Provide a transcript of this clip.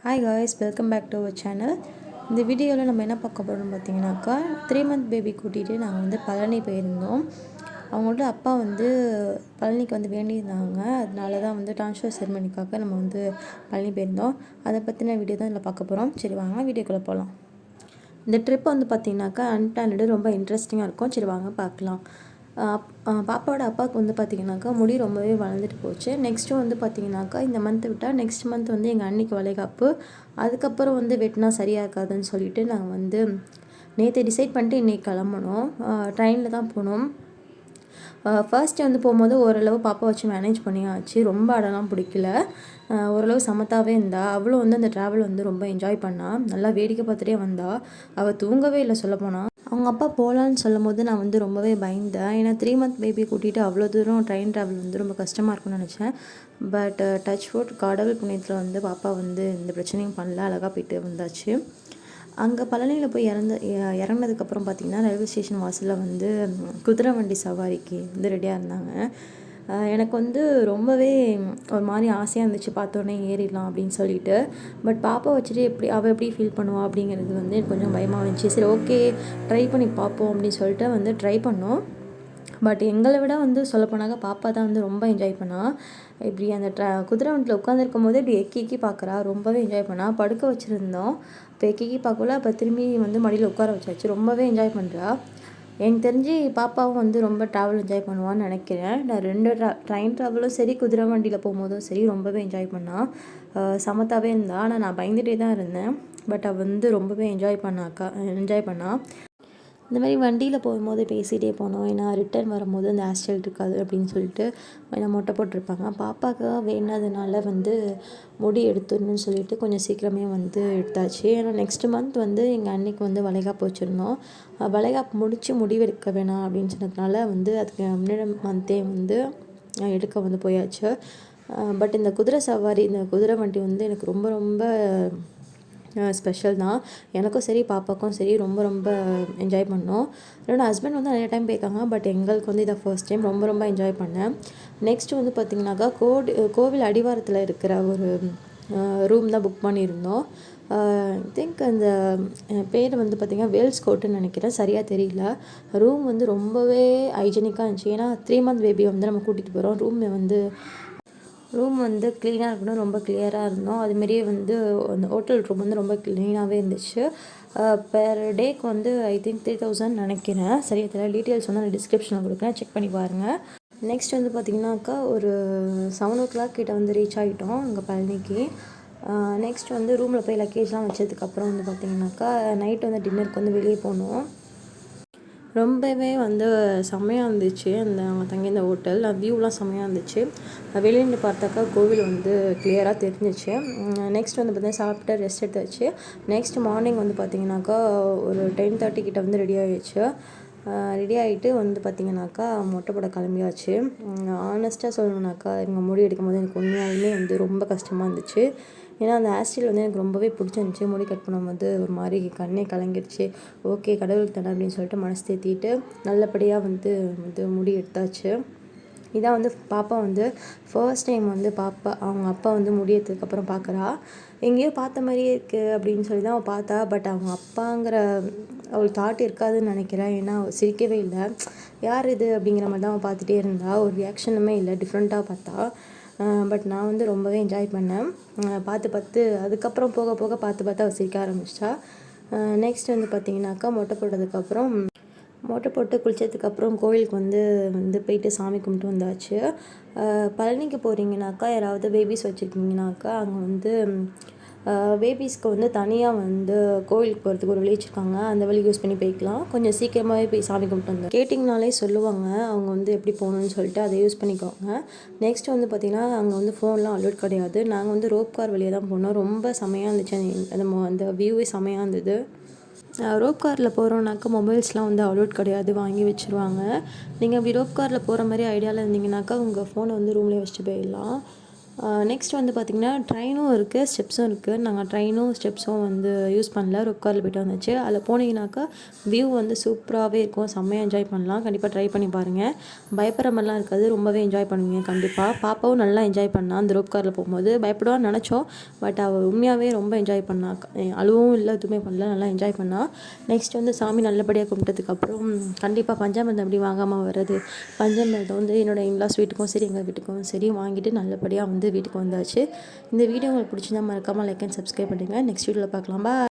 Hi guys, welcome back to our channel. இந்த வீடியோவில் நம்ம என்ன பார்க்க போகிறோம்னு பார்த்தீங்கன்னாக்கா 3 மந்த் பேபி கூட்டிகிட்டு நாங்கள் வந்து பழனி போயிருந்தோம். அவங்களோட அப்பா வந்து பழனிக்கு வந்து வேண்டியிருந்தாங்க. அதனால தான் வந்து ட்ரான்ஸ்ஃபர் செரிமனிக்காக நம்ம வந்து பழனி போயிருந்தோம். அதை பற்றின வீடியோ தான் இதில் பார்க்க போகிறோம். சரி வாங்க வீடியோக்குள்ளே போகலாம். இந்த ட்ரிப் வந்து பார்த்திங்கனாக்கா அன்பிளான்டு ரொம்ப இன்ட்ரெஸ்டிங்காக இருக்கும். சரி வாங்க பார்க்கலாம். பாப்பாவோட அப்பாவுக்கு வந்து பார்த்திங்கனாக்கா முடி ரொம்பவே வளர்ந்துட்டு போச்சு. நெக்ஸ்ட்டு வந்து பார்த்திங்கனாக்கா இந்த மந்த்து விட்டால் நெக்ஸ்ட் மந்த் வந்து எங்கள் அண்ணிக்கு வளைகாப்பு. அதுக்கப்புறம் வந்து வெட்டினா சரியாக இருக்காதுன்னு சொல்லிவிட்டு நாங்கள் வந்து நேற்று டிசைட் பண்ணிட்டு இன்றைக்கி கிளம்பணும். ட்ரெயினில் தான் போனோம். ஃபர்ஸ்ட்டு வந்து போகும்போது ஓரளவு பாப்பா வச்சு மேனேஜ் பண்ணியாச்சு. ரொம்ப அடலாம் பிடிக்கல. ஓரளவு சமத்தாகவே இருந்தா. அவளும் வந்து அந்த ட்ராவல் வந்து ரொம்ப என்ஜாய் பண்ணா. நல்லா வேடிக்கை பார்த்துட்டே வந்தா. அவள் தூங்கவே இல்லை சொல்லப்போனால். அவங்க அப்பா போகலான்னு சொல்லும் போது நான் வந்து ரொம்பவே பயந்தேன். ஏன்னா 3 மந்த் பேபி கூட்டிகிட்டு அவ்வளோ தூரம் ட்ரெயின் ட்ராவல் வந்து ரொம்ப கஷ்டமாக இருக்கும்னு நினச்சேன். பட் டச் வுட் கடவுள் புண்ணியத்தில் வந்து பாப்பா வந்து எந்த பிரச்சனையும் பண்ணல. அழகாக போயிட்டு வந்தாச்சு. அங்கே பழனியில் போய் இறங்கினதுக்கப்புறம் பார்த்திங்கன்னா ரயில்வே ஸ்டேஷன் வாசலில் வந்து குதிரை வண்டி சவாரிக்கு வந்து ரெடியாக இருந்தாங்க. எனக்கு வந்து ரொம்பவே ஒரு மாதிரி ஆசையாக இருந்துச்சு, பார்த்தோன்னே ஏறிடலாம் அப்படின்னு சொல்லிட்டு. பட் பாப்பா வச்சுட்டு அவள் எப்படி ஃபீல் பண்ணுவாள் அப்படிங்கிறது வந்து எனக்கு கொஞ்சம் பயமாக இருந்துச்சு. சரி ஓகே ட்ரை பண்ணி பார்ப்போம் அப்படின்னு சொல்லிட்டு வந்து ட்ரை பண்ணோம். பட் எங்களை விட வந்து சொல்லப்போனாக்க பாப்பா தான் வந்து ரொம்ப என்ஜாய் பண்ணால். இப்படி அந்த குதிரை வண்டியில் உட்காந்துருக்கும் போது இப்படி எக்கி பார்க்குறா. ரொம்பவே என்ஜாய் பண்ணால். படுக்க வச்சுருந்தோம். இப்போ எக்கி பார்க்கல. அப்போ திரும்பி வந்து மடியில் உட்கார வச்சாச்சு. ரொம்பவே என்ஜாய் பண்ணுறா. எனக்கு தெரிஞ்சு பாப்பாவும் வந்து ரொம்ப ட்ராவல் என்ஜாய் பண்ணுவான்னு நினைக்கிறேன். நான் 2 ட்ரெயின் ட்ராவலும் சரி, குதிரை வண்டியில் போகும்போதும் சரி ரொம்பவே என்ஜாய் பண்ணால். சமத்தாகவே இருந்தால். ஆனால் நான் பயந்துகிட்டே தான் இருந்தேன். பட் அவள் வந்து ரொம்பவே என்ஜாய் பண்ணாள். இந்த மாதிரி வண்டியில் போகும்போது பேசிகிட்டே போனோம். ஏன்னா ரிட்டர்ன் வரும்போது அந்த ஹேர்ஸ்டைல் இருக்காது அப்படின்னு சொல்லிட்டு ஏன்னா மொட்டை போட்டிருப்பாங்க. பாப்பாவுக்கு வேணாதனால வந்து முடி எடுத்துடணும்னு சொல்லிட்டு கொஞ்சம் சீக்கிரமே வந்து எடுத்தாச்சு. ஏன்னா நெக்ஸ்ட் மந்த் வந்து எங்கள் அன்னைக்கு வந்து வளைகாப்பு வச்சுருந்தோம். வளைகாப்பு முடித்து முடிவெடுக்க வேணாம் அப்படின்னு சொன்னதுனால வந்து அதுக்கு முன்னாடி மந்த்தே வந்து எடுக்க வந்து போயாச்சு. பட் இந்த குதிரை சவாரி, இந்த குதிரை வண்டி வந்து எனக்கு ரொம்ப ரொம்ப ஸ்பெஷல் தான். எனக்கும் சரி பாப்பாவுக்கும் சரி ரொம்ப ரொம்ப என்ஜாய் பண்ணோம். என்னோடய ஹஸ்பண்ட் வந்து நிறைய டைம் போயிருக்காங்க. பட் எங்களுக்கு வந்து இதை ஃபர்ஸ்ட் டைம் ரொம்ப ரொம்ப என்ஜாய் பண்ணேன். நெக்ஸ்ட் வந்து பார்த்திங்கனாக்கா கோவில் அடிவாரத்தில் இருக்கிற ஒரு ரூம் தான் புக் பண்ணியிருந்தோம். ஐ திங்க் அந்த பேர் வந்து பார்த்திங்கன்னா வேல்ஸ் கோட்டுன்னு நினைக்கிறேன், சரியாக தெரியல. ரூம் வந்து ரொம்பவே ஹைஜீனிக்காக இருந்துச்சு. ஏன்னா 3 மந்த் பேபியை வந்து நம்ம கூட்டிகிட்டு போகிறோம். ரூம் வந்து க்ளீனாக இருக்கணும், ரொம்ப கிளியராக இருந்தோம். அதுமாரியே வந்து அந்த ஹோட்டல் ரூம் வந்து ரொம்ப க்ளீனாகவே இருந்துச்சு. பெர் டேக்கு வந்து ஐ திங்க் 3000 நினைக்கிறேன், சரியாக தெரியல. டீட்டெயில்ஸ் வந்து நான் டிஸ்கிரிப்ஷனில் கொடுக்குறேன், செக் பண்ணி பாருங்கள். நெக்ஸ்ட் வந்து பார்த்திங்கனாக்கா ஒரு 7 o'clock கிட்ட வந்து ரீச் ஆகிட்டோம் அங்கே பழனிக்கு. நெக்ஸ்ட் வந்து ரூமில் போய் லக்கேஜ்லாம் வச்சதுக்கப்புறம் வந்து பார்த்திங்கனாக்கா நைட் வந்து டின்னருக்கு வந்து வெளியே போனோம். ரொம்பவே வந்து செம்மையாக இருந்துச்சு அந்த அவங்க தங்கியிருந்த ஹோட்டல். வியூலாம் செம்மையாக இருந்துச்சு. வெளியிருந்து பார்த்தாக்கா கோவில் வந்து கிளியராக தெரிஞ்சிச்சு. நெக்ஸ்ட் வந்து பார்த்தீங்கன்னா சாப்பிட்டு ரெஸ்ட் எடுத்தாச்சு. நெக்ஸ்ட் மார்னிங் வந்து பார்த்திங்கனாக்கா ஒரு 10:30 கிட்ட வந்து ரெடி ஆகிடுச்சு. ரெடி ஆகிட்டு வந்து பார்த்திங்கனாக்கா மொட்டை போட கிளம்பியாச்சு. ஆனஸ்ட்டாக சொல்லணுன்னாக்கா எங்கள் முடி எடுக்கும் போது எனக்கு உண்மையாலுமே வந்து ரொம்ப கஷ்டமாக இருந்துச்சு. ஏன்னா அந்த ஹேர்ஸ்டைல் வந்து எனக்கு ரொம்பவே பிடிச்சிருந்துச்சி. முடி கட் பண்ணும்போது ஒரு மாதிரி கண்ணே கலங்கிடுச்சு. ஓகே கடவுளுக்கு தானே அப்படின்னு சொல்லிட்டு மனசு தேற்றிட்டு நல்லபடியாக வந்து முடி எடுத்தாச்சு. இதான் வந்து பாப்பா வந்து ஃபர்ஸ்ட் டைம் வந்து அவங்க அப்பா வந்து முடி எடுத்ததுக்கப்புறம் பார்க்குறா. எங்கேயோ பார்த்த மாதிரியே இருக்குது அப்படின்னு சொல்லி தான் அவள் பார்த்தா. பட் அவங்க அப்பாங்கிற அவள் தாட் இருக்காதுன்னு நினைக்கிறேன். ஏன்னா அவள் சிரிக்கவே இல்லை. யார் இது அப்படிங்கிற மாதிரி தான் அவள் பார்த்துட்டே இருந்தா. ஒரு ரியாக்ஷனுமே இல்லை, டிஃப்ரெண்ட்டாக பார்த்தா. பட் நான் வந்து ரொம்பவே என்ஜாய் பண்ணேன். பார்த்து அதுக்கப்புறம் போக போக பார்த்து அவள் சிரிக்க ஆரம்பிச்சிட்டா. நெக்ஸ்ட் வந்து பார்த்திங்கனாக்கா மொட்டை போட்டு குளித்ததுக்கப்புறம் கோவிலுக்கு வந்து போயிட்டு சாமி கும்பிட்டு வந்தாச்சு. பழனிக்கு போகிறீங்கனாக்கா யாராவது பேபிஸ் வச்சுருக்கீங்கனாக்கா அங்கே வந்து பேபிஸ்க்கு வந்து தனியாக வந்து கோவிலுக்கு போகிறதுக்கு ஒரு வழி வச்சுருக்காங்க. அந்த வழி யூஸ் பண்ணி போய்க்கலாம். கொஞ்சம் சீக்கிரமாகவே போய் சாமி கும்பிட்டு வந்தோம். கேட்டிங்கனாலே சொல்லுவாங்க அவங்க வந்து எப்படி போகணுன்னு சொல்லிட்டு அதை யூஸ் பண்ணிக்கோங்க. நெக்ஸ்ட் வந்து பார்த்திங்கன்னா அங்கே வந்து ஃபோன்லாம் அலோட் கிடையாது. நாங்கள் வந்து ரோப் கார் வழியாக தான் போனோம். ரொம்ப செமையாக இருந்துச்சு. அந்த வியூவே செமையாக இருந்தது. ரோப் காரில் போகிறோன்னாக்கா மொபைல்ஸ்லாம் வந்து அலோட் கிடையாது, வாங்கி வச்சுருவாங்க. நீங்கள் அப்படி ரோப் காரில் போகிற மாதிரி ஐடியாவில் இருந்தீங்கன்னாக்கா உங்கள் ஃபோனை வந்து ரூம்லேயே வச்சுட்டு போயிடலாம். நெக்ஸ்ட் வந்து பார்த்திங்கன்னா ட்ரெயினும் இருக்குது, ஸ்டெப்ஸும் இருக்குது. நாங்கள் ட்ரெயினும் ஸ்டெப்ஸும் வந்து யூஸ் பண்ணல, ரொப் காரில் போய்ட்டு வந்துச்சு. அதில் போனீங்கன்னாக்கா வியூ வந்து சூப்பராகவே இருக்கும், செம்மையாக என்ஜாய் பண்ணலாம். கண்டிப்பாக ட்ரை பண்ணி பாருங்கள். பயப்படுற மாதிரிலாம் இருக்காது, ரொம்பவே என்ஜாய் பண்ணுவீங்க கண்டிப்பாக. பாப்பாவும் நல்லா என்ஜாய் பண்ணா அந்த ரொப் காரில் போகும்போது. பயப்படுவான்னு நினச்சோம், பட் அவள் உண்மையாகவே ரொம்ப என்ஜாய் பண்ணா. அழுவும் இல்லை, எதுவுமே பண்ணல, நல்லா என்ஜாய் பண்ணா. நெக்ஸ்ட் வந்து சாமி நல்லபடியாக கும்பிட்டதுக்கப்புறம் கண்டிப்பாக பஞ்சாமிர்தம் எப்படி வாங்காமல் வர்றது. பஞ்சாமிர்தம் வந்து என்னோடய இன்லாஸ் வீட்டுக்கும் சரி, எங்கள் வீட்டுக்கும் சரி வாங்கிட்டு நல்லபடியாக வந்து வீட்டுக்கு வந்தாச்சு. இந்த வீடியோ உங்களுக்கு பிடிச்சிருந்தா மறக்காமல் லைக் அண்ட் சப்ஸ்கிரைப் பண்ணுங்கள். நெக்ஸ்ட் வீடியோவில் பார்க்கலாம். பாய்.